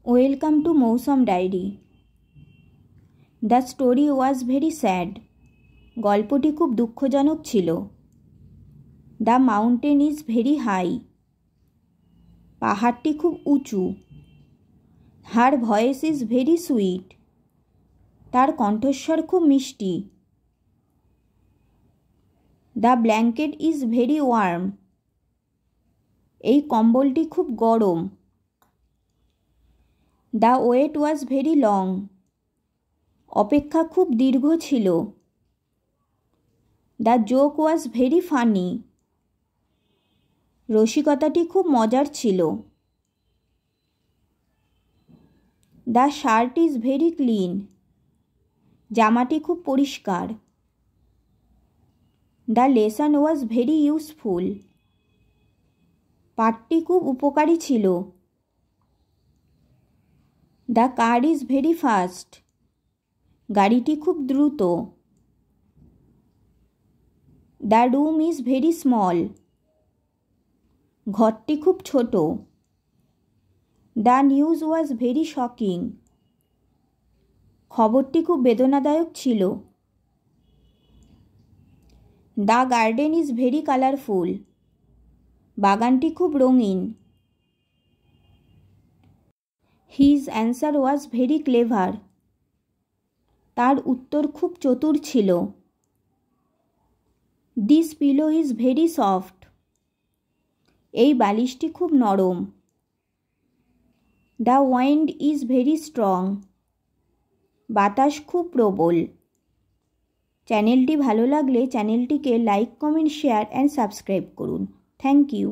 Welcome to Mousam Diary. The story was very sad. গল্পটি খুব দুঃখজনক ছিল। The mountain is very high. পাহাড়টি খুব উঁচু। Her voice is very sweet. তার কণ্ঠস্বর খুব মিষ্টি। The blanket is very warm. এই কম্বলটি খুব গরম। The wait was very long. অপেক্ষা খুব দীর্ঘ ছিল। The joke was very funny. রসিকতাটি খুব মজার ছিল। The shirt is very clean. জামাটি খুব পরিষ্কার। The lesson was very useful. পাঠটি খুব উপকারী ছিল। The car is very fast. গাড়িটি খুব দ্রুত। The room is very small. ঘরটি খুব ছোট। The news was very shocking. খবরটি খুব বেদনাদায়ক ছিল। The garden is very colorful. বাগানটি খুব রঙিন। His answer was very clever. তার উত্তর খুব চতুর ছিল। This pillow is very soft. এই বালিশটি খুব নরম। The wind is very strong. বাতাস খুব প্রবল। চ্যানেলটি ভালো লাগলে চ্যানেলটিকে like, comment, share and subscribe করুন। Thank you.